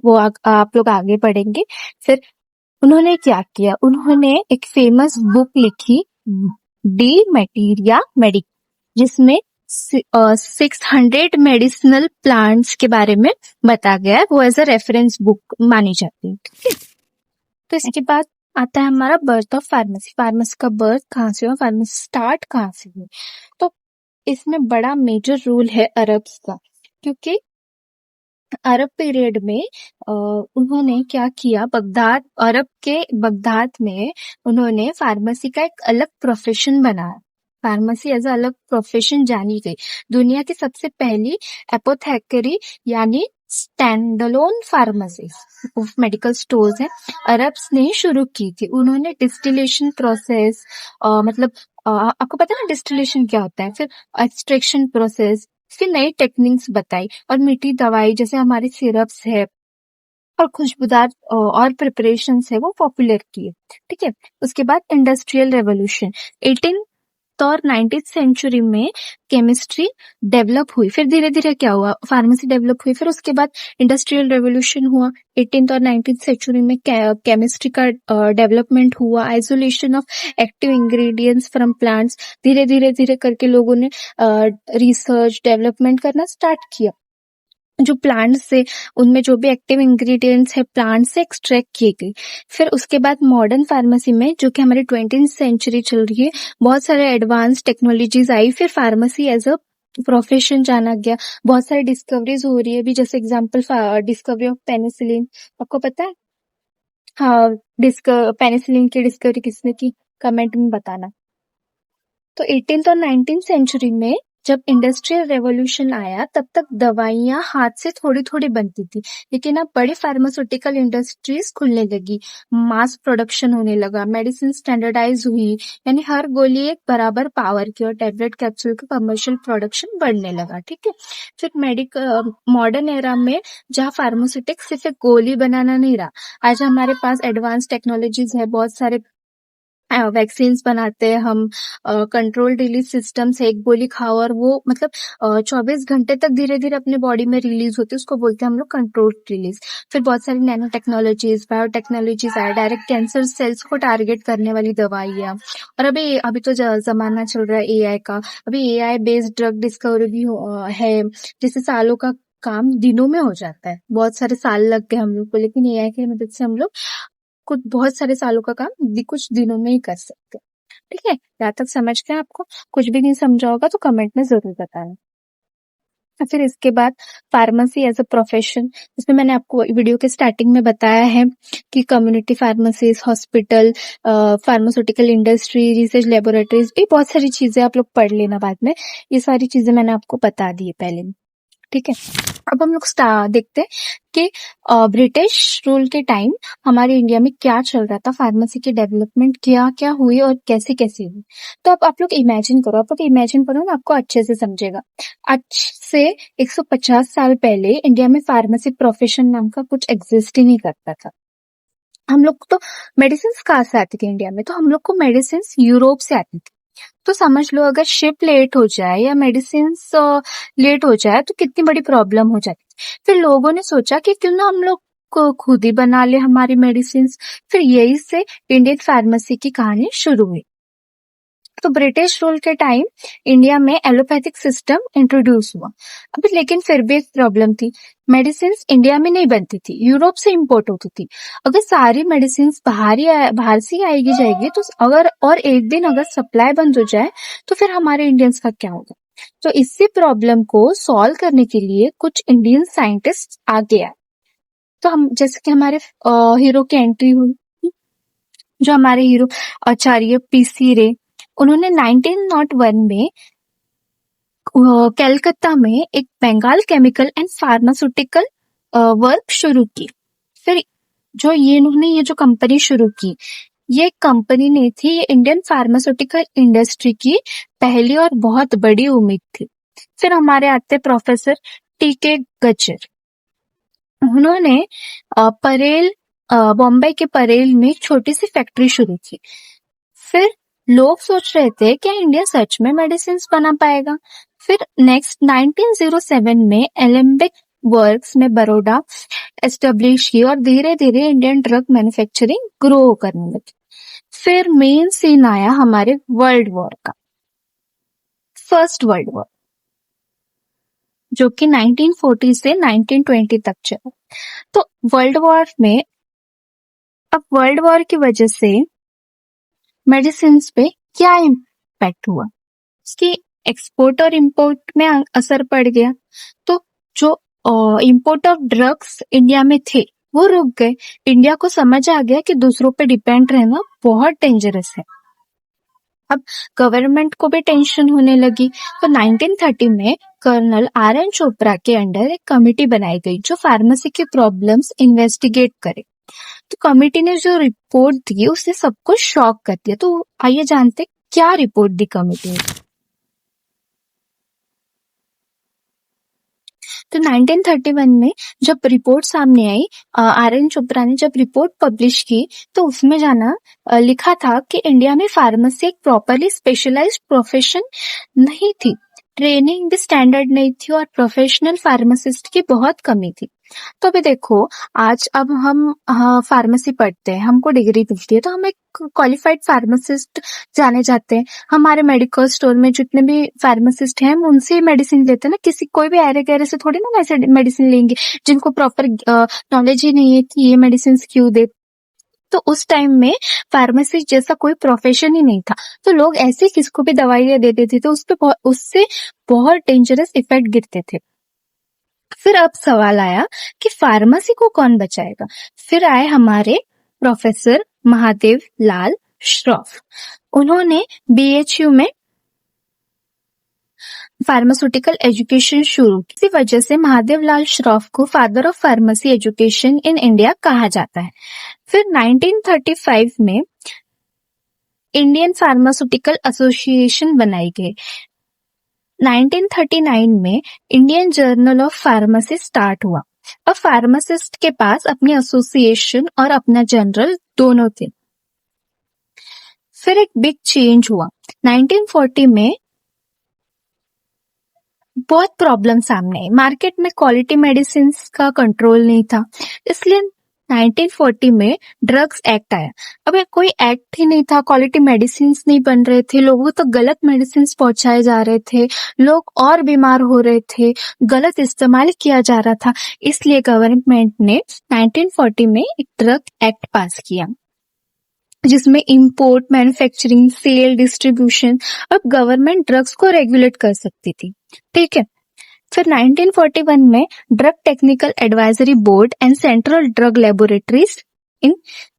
वो आप लोग आगे पढ़ेंगे। फिर उन्होंने क्या किया, उन्होंने एक फेमस बुक लिखी, डी मटेरिया मेडिक, जिसमें 600 मेडिसिनल प्लांट्स के बारे में बताया गया है, वो एज अ रेफरेंस बुक मानी जाती है, ठीक है। तो इसके बाद आता है हमारा बर्थ ऑफ फार्मेसी। फार्मेसी का बर्थ कहाँ से हुआ, फार्मेसी स्टार्ट कहाँ से हुई? तो इसमें बड़ा मेजर रोल है अरब्स का, क्योंकि अरब पीरियड में उन्होंने क्या किया, अरब के बगदाद में उन्होंने फार्मेसी का एक अलग प्रोफेशन बनाया। फार्मेसी एज अ अलग प्रोफेशन जानी गई। दुनिया की सबसे पहली एपोथेकेरी यानी standalone pharmacy of medical stores है, अरब्स ने शुरू की थी। उन्होंने डिस्टिलेशन प्रोसेस, मतलब आपको पता है ना डिस्टिलेशन क्या होता है, फिर एक्सट्रैक्शन प्रोसेस, फिर नई टेक्निक्स बताई, और मीठी दवाई जैसे हमारी सिरप्स है और खुशबूदार और प्रिपरेशंस है वो पॉपुलर किए, ठीक है। उसके बाद इंडस्ट्रियल रेवोल्यूशन, 18th और 19th सेंचुरी में केमिस्ट्री डेवलप हुई। फिर धीरे धीरे क्या हुआ, फार्मेसी डेवलप हुई। फिर उसके बाद इंडस्ट्रियल रेवोल्यूशन हुआ, 18th और 19th सेंचुरी में केमिस्ट्री का डेवलपमेंट हुआ, isolation of active ingredients from plants, धीरे धीरे धीरे करके लोगों ने रिसर्च डेवलपमेंट करना स्टार्ट किया। जो प्लांट से, उनमें जो भी एक्टिव इंग्रेडिएंट्स है प्लांट से एक्सट्रैक्ट किए गए। फिर उसके बाद मॉडर्न फार्मेसी में, जो कि हमारी 20th सेंचुरी चल रही है, बहुत सारे एडवांस टेक्नोलॉजीज आई। फिर फार्मेसी एज अ प्रोफेशन जाना गया, बहुत सारी डिस्कवरीज हो रही है अभी, जैसे एग्जांपल डिस्कवरी ऑफ पेनिसिलिन, आपको पता है? हाँ, पेनिसिलिन की डिस्कवरी किसने की, कमेंट में बताना। तो 18th और 19th सेंचुरी में जब इंडस्ट्रियल रेवोल्यूशन आया, तब तक दवाइयां हाथ से थोड़ी थोड़ी बनती थी, लेकिन अब बड़ी फार्मास्यूटिकल इंडस्ट्रीज खुलने लगी, मास प्रोडक्शन होने लगा, मेडिसिन स्टैंडर्डाइज हुई, यानी हर गोली एक बराबर पावर की, और टैबलेट कैप्सूल का कमर्शियल प्रोडक्शन बढ़ने लगा, ठीक है। फिर मॉडर्न एरा में जहाँ फार्मास्यूटिक सिर्फ एक गोली बनाना नहीं रहा, आज हमारे पास एडवांस टेक्नोलॉजीज है, बहुत सारे वैक्सीन्स बनाते हैं हम, कंट्रोल रिलीज सिस्टम से एक गोली खाओ और वो मतलब 24 घंटे तक धीरे धीरे अपने बॉडी में रिलीज होती है, उसको बोलते हैं हम लोग कंट्रोल रिलीज। फिर बहुत सारी नैनो टेक्नोलॉजीज, बायोटेक्नोलॉजीज आए, डायरेक्ट कैंसर सेल्स को टारगेट करने वाली दवाइयाँ। और अभी तो जमाना चल रहा है एआई का, अभी एआई बेस्ड ड्रग डिस्कवरी भी है, जिससे सालों का काम दिनों में हो जाता है। बहुत सारे साल लग गए हम लोग को, लेकिन एआई की मदद से हम लोग कुछ बहुत सारे सालों का काम कुछ दिनों में ही कर सकते हैं। ठीक है, यहाँ तक समझ गए आपको? कुछ भी नहीं समझा होगा तो कमेंट में जरूर बताना। फिर इसके बाद फार्मेसी एज अ प्रोफेशन, इसमें मैंने आपको वीडियो के स्टार्टिंग में बताया है कि community pharmacies, hospital, pharmaceutical industry, research laboratories, ये बहुत सारी चीजें आप लोग पढ़ लेना बाद में। ये सारी चीजें मैंने आपको बता दी है पहले में, ठीक है। अब हम लोग देखते हैं कि ब्रिटिश रूल के टाइम हमारे इंडिया में क्या चल रहा था, फार्मेसी की डेवलपमेंट क्या क्या हुई और कैसे कैसे हुई। तो अब आप लोग इमेजिन करो, आप लोग इमेजिन करो ना, आपको अच्छे से समझेगा। आज से 150 साल पहले इंडिया में फार्मेसी प्रोफेशन नाम का कुछ एग्जिस्ट ही नहीं करता था। हम लोग तो मेडिसिन कहाँ से आती थी इंडिया में? तो हम लोग को मेडिसिन यूरोप से आती थी। तो समझ लो अगर शिप लेट हो जाए या मेडिसिन लेट हो जाए तो कितनी बड़ी प्रॉब्लम हो जाती। फिर लोगों ने सोचा कि क्यों ना हम लोग को खुद ही बना ले हमारी मेडिसिन। फिर यही से इंडियन फार्मेसी की कहानी शुरू हुई। तो ब्रिटिश रूल के टाइम इंडिया में एलोपैथिक सिस्टम इंट्रोड्यूस हुआ। अभी लेकिन फिर भी एक प्रॉब्लम थी, मेडिसिन इंडिया में नहीं बनती थी, यूरोप से इंपोर्ट होती थी। अगर सारी मेडिसिन बाहर से ही आएगी जाएगी तो अगर और एक दिन अगर सप्लाई बंद हो जाए तो फिर हमारे इंडियंस का क्या होगा? तो इसी प्रॉब्लम को सॉल्व करने के लिए कुछ इंडियन साइंटिस्ट आगे आए। तो हम जैसे कि हमारे हीरो की एंट्री हुई, जो हमारे हीरो आचार्य पीसी रे, उन्होंने 1901 में कलकत्ता में एक Bengal chemical and pharmaceutical work शुरू की। फिर जो इन्होंने ये जो कंपनी शुरू की, ये कंपनी नहीं थी, ये इंडियन फार्मास्यूटिकल इंडस्ट्री की पहली और बहुत बड़ी उम्मीद थी। फिर हमारे आते प्रोफेसर टीके गज्जर, उन्होंने परेल बॉम्बे के परेल में एक छोटी सी फैक्ट्री शुरू की। फिर लोग सोच रहे थे क्या इंडिया सच में मेडिसिन बना पाएगा? फिर नेक्स्ट 1907 में एलेम्बिक वर्क्स में बड़ौदा एस्टेब्लिश की और धीरे धीरे इंडियन ड्रग मैन्युफैक्चरिंग ग्रो करने लगी। फिर मेन सीन आया हमारे वर्ल्ड वॉर का, फर्स्ट वर्ल्ड वॉर, जो कि 1940 से 1920 तक चला। तो वर्ल्ड वॉर में, अब वर्ल्ड वॉर की वजह से मेडिसिन पे क्या इम्पैक्ट हुआ? उसकी एक्सपोर्ट और इंपोर्ट में असर पड़ गया। तो जो इंपोर्ट ऑफ ड्रग्स इंडिया में थे वो रुक गए। इंडिया को समझ आ गया कि दूसरों पे डिपेंड रहना बहुत डेंजरस है। अब गवर्नमेंट को भी टेंशन होने लगी। तो 1930 में कर्नल आर.एन. चोपड़ा के अंडर एक कमेटी बनाई गई जो फार्मेसी के प्रॉब्लम्स इन्वेस्टिगेट करे। तो कमेटी ने जो रिपोर्ट दी उसने सबको शॉक कर दिया। तो आइए जानते क्या रिपोर्ट दी कमेटी ने। तो 1931 में जब रिपोर्ट सामने आई, आर.एन. चोपड़ा ने जब रिपोर्ट पब्लिश की तो उसमें लिखा था कि इंडिया में फार्मेसी एक प्रॉपरली स्पेशलाइज्ड प्रोफेशन नहीं थी, ट्रेनिंग भी स्टैंडर्ड नहीं थी और प्रोफेशनल फार्मासिस्ट की बहुत कमी थी। तो अभी देखो, आज अब हम फार्मेसी पढ़ते हैं, हमको डिग्री मिलती है तो हम एक क्वालिफाइड फार्मासिस्ट जाने जाते हैं। हमारे मेडिकल स्टोर में जितने भी फार्मासिस्ट हैं हम उनसे मेडिसिन लेते हैं ना, किसी कोई भी ऐरे गैरे से थोड़ी ना वैसे मेडिसिन लेंगे जिनको प्रॉपर नॉलेज ही नहीं है कि ये मेडिसिन क्यों दे। तो उस टाइम में फार्मेसी जैसा कोई प्रोफेशन ही नहीं था, तो लोग ऐसे किसको भी दवाइयां दे देते थे, उससे बहुत डेंजरस इफेक्ट गिरते थे। फिर अब सवाल आया कि फार्मेसी को कौन बचाएगा? फिर आए हमारे प्रोफेसर महादेव लाल श्रॉफ। उन्होंने बीएचयू में फार्मास्यूटिकल एजुकेशन शुरू की। इसी वजह से महादेव लाल श्रॉफ को father of pharmacy education in India कहा जाता है। फिर 1935 में इंडियन फार्मास्यूटिकल एसोसिएशन बनाई गई। 1939 में Indian journal of pharmacy start हुआ। अब फार्मासिस्ट के पास अपनी एसोसिएशन और अपना जर्नल दोनों थे। फिर एक बिग चेंज हुआ। 1940 में बहुत प्रॉब्लम सामने आई। मार्केट में क्वालिटी मेडिसिन का कंट्रोल नहीं था, इसलिए 1940 में ड्रग्स एक्ट आया। अब कोई एक्ट ही नहीं था, क्वालिटी मेडिसिन नहीं बन रहे थे, लोगों तक गलत मेडिसिन पहुंचाए जा रहे थे, लोग और बीमार हो रहे थे, गलत इस्तेमाल किया जा रहा था। इसलिए गवर्नमेंट ने 1940 में एक ड्रग एक्ट पास किया। जिसमें इंपोर्ट, मैन्युफैक्चरिंग, सेल, डिस्ट्रीब्यूशन, अब गवर्नमेंट ड्रग्स को रेगुलेट कर सकती थी। ठीक है। फिर 1941 में drug technical advisory board and central drug laboratories in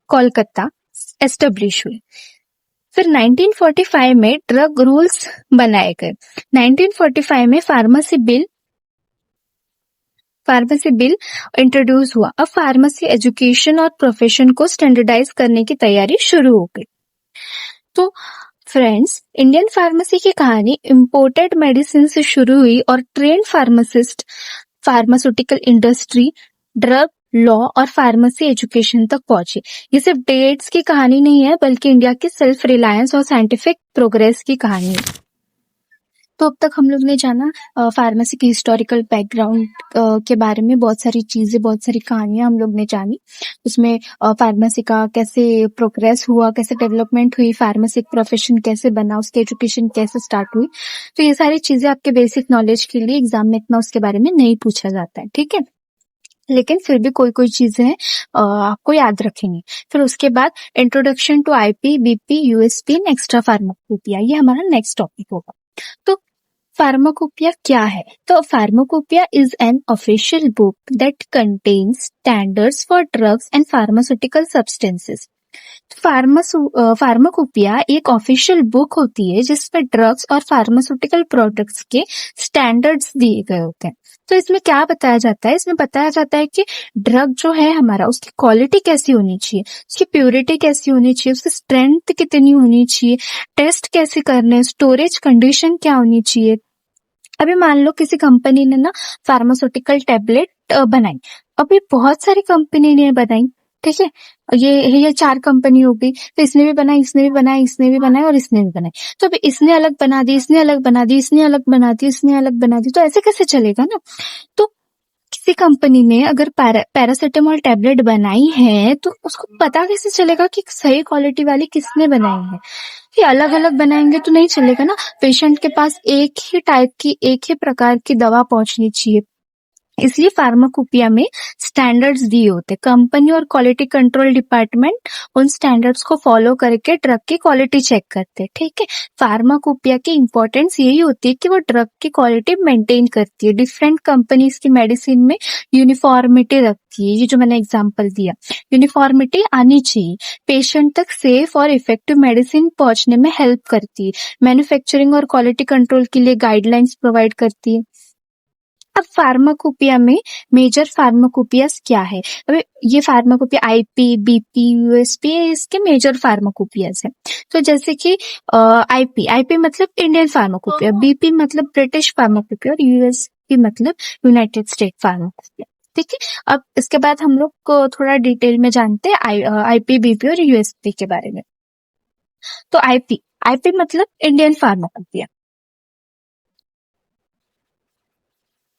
Kolkata establish हुई। फिर 1945 में ड्रग रूल्स बनाए गए। 1945 में फार्मेसी बिल इंट्रोड्यूस हुआ। अब फार्मेसी एजुकेशन और प्रोफेशन को स्टैंडर्डाइज करने की तैयारी शुरू हो गई। तो फ्रेंड्स, इंडियन फार्मेसी की कहानी इंपोर्टेड मेडिसिन से शुरू हुई और train pharmacist, pharmaceutical industry, drug law और फार्मेसी एजुकेशन तक पहुंची। ये सिर्फ डेट्स की कहानी नहीं है, बल्कि इंडिया की सेल्फ रिलायंस और साइंटिफिक प्रोग्रेस की कहानी है। तो अब तक हम लोग ने जाना फार्मेसी की हिस्टोरिकल बैकग्राउंड के बारे में, बहुत सारी चीजें, बहुत सारी कहानियां हम लोग ने जानी। उसमें फार्मेसी का कैसे प्रोग्रेस हुआ, कैसे डेवलपमेंट हुई, फार्मेसी प्रोफेशन कैसे बना, उसकी एजुकेशन कैसे स्टार्ट हुई। तो ये सारी चीजें आपके बेसिक नॉलेज के लिए एग्जाम में इतना उसके बारे में नहीं पूछा जाता है, ठीक है। लेकिन फिर भी कोई कोई चीजें हैं आपको याद रखेंगे। फिर उसके बाद introduction to IP, BP, USP and extra pharmacopoeia, ये हमारा नेक्स्ट टॉपिक होगा। तो फार्माकोपिया क्या है? तो pharmacopoeia is an official book that contains standards for drugs and pharmaceutical substances. Pharmacopoeia एक ऑफिशियल बुक होती है जिसमें ड्रग्स और फार्मास्यूटिकल प्रोडक्ट्स के स्टैंडर्ड्स दिए गए होते हैं। तो इसमें क्या बताया जाता है? इसमें बताया जाता है कि ड्रग जो है हमारा, उसकी क्वालिटी कैसी होनी चाहिए, उसकी प्योरिटी कैसी होनी चाहिए, उसकी स्ट्रेंथ कितनी होनी चाहिए, टेस्ट कैसे करने, स्टोरेज कंडीशन क्या होनी चाहिए। अभी मान लो किसी कंपनी ने ना फार्मास्यूटिकल टैबलेट बनाई, अभी बहुत सारी कंपनी ने बनाई, ठीक है। ये 4 कंपनी हो गई, तो इसने भी बनाई, इसने भी बनाई, इसने भी बनाई और इसने भी बनाई। तो अभी इसने अलग बना दी, इसने अलग बना दी, इसने अलग बना दी, इसने अलग बना दी, तो ऐसे कैसे चलेगा ना। तो किसी कंपनी ने अगर पैरासिटामोल टैबलेट बनाई है, तो उसको पता कैसे चलेगा कि सही क्वालिटी वाली किसने बनाई है। ये अलग अलग बनाएंगे तो नहीं चलेगा ना। पेशेंट के पास एक ही टाइप की, एक ही प्रकार की दवा पहुंचनी चाहिए। इसलिए फार्माकोपिया में स्टैंडर्ड्स दिए होते। कंपनी और क्वालिटी कंट्रोल डिपार्टमेंट उन स्टैंडर्ड्स को फॉलो करके ड्रग की क्वालिटी चेक करते हैं, ठीक है। फार्माकोपिया की इंपॉर्टेंस यही होती है कि वो ड्रग की क्वालिटी मेंटेन करती है, डिफरेंट कंपनीज की मेडिसिन में यूनिफॉर्मिटी रखती है। ये जो मैंने एग्जांपल दिया, यूनिफॉर्मिटी आनी चाहिए, पेशेंट तक सेफ और इफेक्टिव मेडिसिन पहुंचने में हेल्प करती है, मैन्युफैक्चरिंग और क्वालिटी कंट्रोल के लिए गाइडलाइंस प्रोवाइड करती है। अब फार्माकोपिया में मेजर फार्माकोपियास क्या है? अब ये फार्माकोपिया आईपी, बीपी, यूएसपी इसके मेजर फार्माकोपियास है। तो जैसे कि आईपी मतलब इंडियन फार्माकोपिया, बीपी मतलब ब्रिटिश फार्माकोपिया और यूएसपी मतलब यूनाइटेड स्टेट फार्माकोपिया, ठीक है। अब इसके बाद हम लोग को थोड़ा डिटेल में जानते हैं आईपी, बीपी और यूएसपी के बारे में। तो आईपी मतलब इंडियन फार्माकोपिया।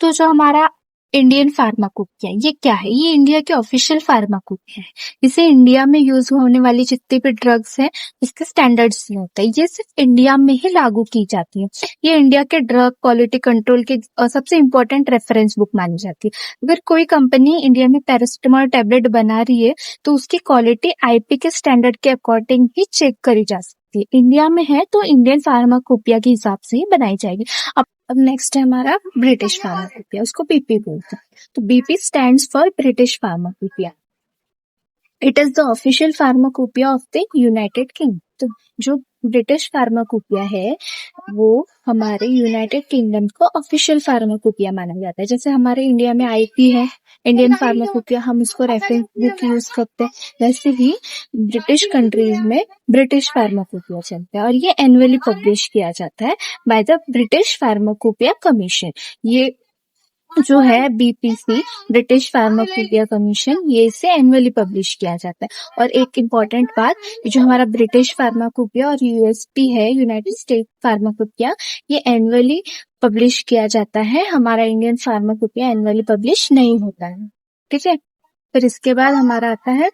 तो जो हमारा इंडियन फार्माकोपिया, ये क्या है? ये इंडिया के ऑफिशियल फार्माकोपिया है। इसे इंडिया में यूज होने वाली जितनी भी ड्रग्स हैं, इसके स्टैंडर्ड्स में होता है। ये सिर्फ इंडिया में ही लागू की जाती है। ये इंडिया के ड्रग क्वालिटी कंट्रोल के सबसे इंपॉर्टेंट रेफरेंस बुक मानी जाती है। अगर कोई कंपनी इंडिया में पैरासिटामोल टैबलेट बना रही है, तो उसकी क्वालिटी आईपी के स्टैंडर्ड के अकॉर्डिंग ही चेक करी जा सकती है। इंडिया में है तो इंडियन फार्माकोपिया के हिसाब से ही बनाई जाएगी। अब नेक्स्ट है हमारा ब्रिटिश फार्माकोपिया, उसको बीपी बोलते हैं। तो BP stands for British pharmacopoeia. It is the official pharmacopoeia of the United kingdom. तो जो ब्रिटिश फार्माकोपिया है, वो हमारे यूनाइटेड किंगडम को ऑफिशियल फार्माकोपिया माना जाता है। जैसे हमारे इंडिया में आईपी है, इंडियन फार्माकोपिया, हम उसको रेफरेंस बुक यूज करते हैं, वैसे ही ब्रिटिश कंट्रीज में ब्रिटिश फार्माकोपिया चलता है और ये एनुअली पब्लिश किया जाता है by the British pharmacopoeia commission. ये जो है बीपीसी, ब्रिटिश फार्माकोपिया कमीशन, ये इसे एनुअली पब्लिश किया जाता है। और एक इम्पॉर्टेंट बात, जो हमारा ब्रिटिश फार्माकोपिया और यूएसपी है, यूनाइटेड स्टेट फार्माकोपिया, ये एनुअली पब्लिश किया जाता है। हमारा इंडियन फार्माकोपिया एनुअली पब्लिश नहीं होता है, ठीक है। फिर इसके बाद हमारा आता है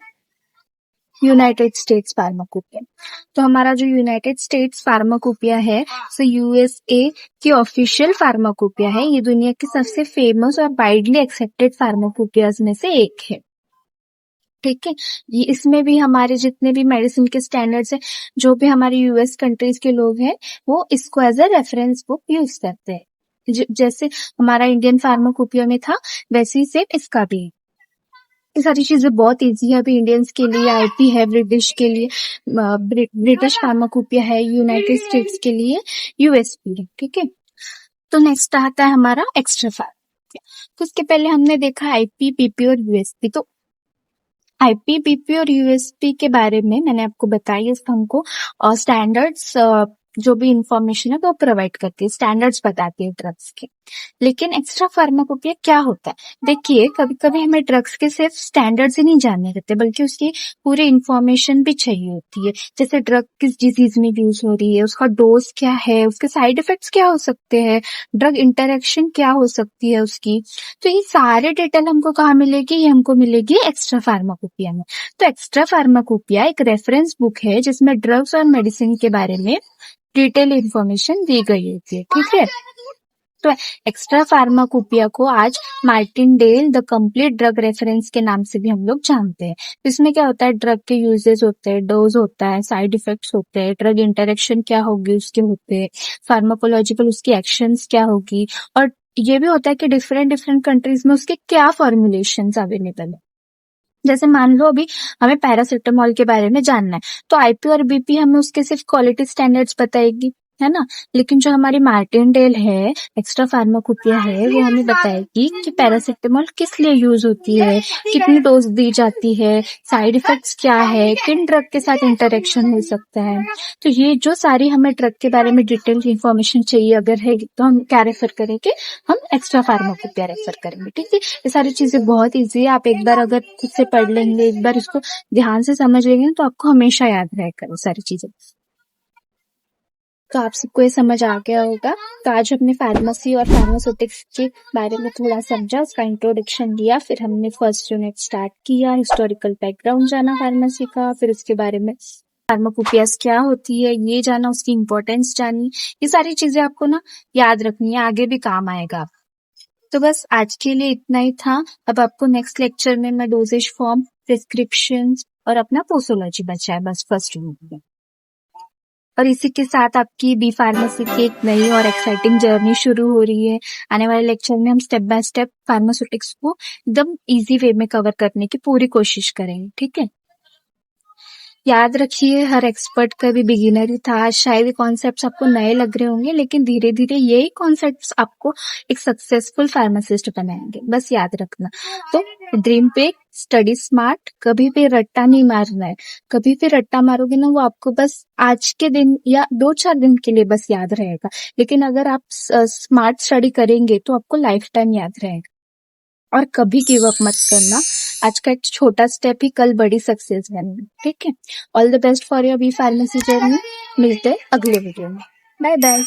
यूनाइटेड स्टेट्स फार्माकोपिया। तो हमारा जो यूनाइटेड स्टेट्स फार्माकोपिया है, सो यूएसए की ऑफिशियल फार्माकोपिया है। ये दुनिया की सबसे फेमस और वाइडली एक्सेप्टेड फार्माकोपियाज में से एक है। ठीक है। ये इसमें भी हमारे जितने भी मेडिसिन के स्टैंडर्ड्स हैं, जो भी हमारे यूएस कंट्रीज के लोग हैं, वो इसको as a reference book use करते हैं। जैसे हमारा इंडियन फार्माकोपिया में था, वैसे ही सेम इसका भी है। ये सारी चीजें बहुत इजी है अभी इंडियंस के लिए। आईपी है ब्रिटिश के लिए, ब्रिटिश फार्माकोपिया है, यूनाइटेड स्टेट्स के लिए यूएसपी है। ठीक है। तो नेक्स्ट आता है हमारा एक्स्ट्रा फार्माकोपिया। तो इसके पहले हमने देखा आईपी, पीपी और यूएसपी। तो आईपी, पीपी और यूएसपी के बारे में मैंने आपको बताई है हमको स्टैंडर्ड्स, जो भी इंफॉर्मेशन है वो प्रोवाइड करती है, स्टैंडर्ड्स बताती है ड्रग्स के। लेकिन एक्स्ट्रा फार्माकोपिया क्या होता है? देखिए, कभी कभी हमें ड्रग्स के सिर्फ स्टैंडर्ड्स ही नहीं जानने रहते, बल्कि उसकी पूरी इंफॉर्मेशन भी चाहिए होती है। जैसे ड्रग किस डिजीज में यूज हो रही है, उसका डोज क्या है, उसके साइड इफेक्ट्स क्या हो सकते हैं, ड्रग इंटरेक्शन क्या हो सकती है उसकी। तो ये सारे डिटेल हमको कहाँ मिलेगी? ये हमको मिलेगी एक्स्ट्रा फार्माकोपिया में। तो एक्स्ट्रा फार्माकोपिया एक रेफरेंस बुक है जिसमें ड्रग्स और मेडिसिन के बारे में डिटेल इंफॉर्मेशन दी गई होती है। ठीक है। तो एक्स्ट्रा फार्माकोपिया को आज Martindale the complete drug reference के नाम से भी हम लोग जानते हैं। इसमें क्या होता है? ड्रग के यूजेस होते हैं, डोज होता है, साइड इफेक्ट्स होते हैं, ड्रग इंटरेक्शन क्या होगी उसके होते हैं, फार्माकोलॉजिकल उसकी एक्शंस क्या होगी, और ये भी होता है कि डिफरेंट डिफरेंट कंट्रीज में उसके क्या फॉर्मुलेशन अवेलेबल है। जैसे मान लो अभी हमें पैरासिटामोल के बारे में जानना है, तो आईपी और बीपी हमें उसके सिर्फ क्वालिटी स्टैंडर्ड्स बताएगी, है ना। लेकिन जो हमारी मार्टिनडेल है, एक्स्ट्रा फार्माकोपिया है, वो हमें बताएगी कि पैरासिटामोल किस लिए यूज होती है, कितनी डोज दी जाती है, साइड इफेक्ट्स क्या है, किन ड्रग के साथ इंटरेक्शन हो सकता है। तो ये जो सारी हमें ड्रग के बारे में डिटेल्ड इंफॉर्मेशन चाहिए अगर है, तो हम क्या रेफर करेंगे? हम एक्स्ट्रा फार्माकोपिया रेफर करेंगे। ठीक है। ये सारी चीजें बहुत ईजी है, आप एक बार अगर खुद से पढ़ लेंगे, एक बार इसको ध्यान से समझ लेंगे, तो आपको हमेशा याद रहेगा वो सारी चीजें। तो आप सबको ये समझ आ गया होगा। तो आज हमने फार्मेसी और फार्मास्यूटिक्स के बारे में थोड़ा समझा, उसका इंट्रोडक्शन दिया, फिर हमने फर्स्ट यूनिट स्टार्ट किया, हिस्टोरिकल बैकग्राउंड जाना फार्मेसी का, फिर उसके बारे में फार्माकोपियास क्या होती है ये जाना, उसकी इंपॉर्टेंस जानी। ये सारी चीजें आपको ना याद रखनी है, आगे भी काम आएगा। तो बस आज के लिए इतना ही था। अब आपको नेक्स्ट लेक्चर में मैं डोजेज फॉर्म, प्रिस्क्रिप्शन और अपना पोसोलॉजी बचा है बस फर्स्ट यूनिट में। और इसी के साथ आपकी बी फार्मेसी की एक नई और एक्साइटिंग जर्नी शुरू हो रही है। आने वाले लेक्चर में हम स्टेप बाय स्टेप फार्मास्यूटिक्स को एकदम इजी वे में कवर करने की पूरी कोशिश करेंगे। ठीक है। याद रखिए, हर एक्सपर्ट का भी बिगिनर ही था। शायद ये कॉन्सेप्ट्स आपको नए लग रहे होंगे, लेकिन धीरे धीरे यही कॉन्सेप्ट्स आपको एक सक्सेसफुल फार्मासिस्ट बनाएंगे, बस याद रखना। तो ड्रीम पे, स्टडी स्मार्ट, कभी भी रट्टा नहीं मारना है। कभी भी रट्टा मारोगे ना, वो आपको बस आज के दिन या 2-4 दिन के लिए बस याद रहेगा, लेकिन अगर आप स्मार्ट स्टडी करेंगे तो आपको लाइफ टाइम याद रहेगा। और कभी गिव अप मत करना, आज का एक छोटा स्टेप ही कल बड़ी सक्सेस बनना। ठीक है। All the best for your B pharmacy journey. मिलते हैं अगले वीडियो में। Bye bye.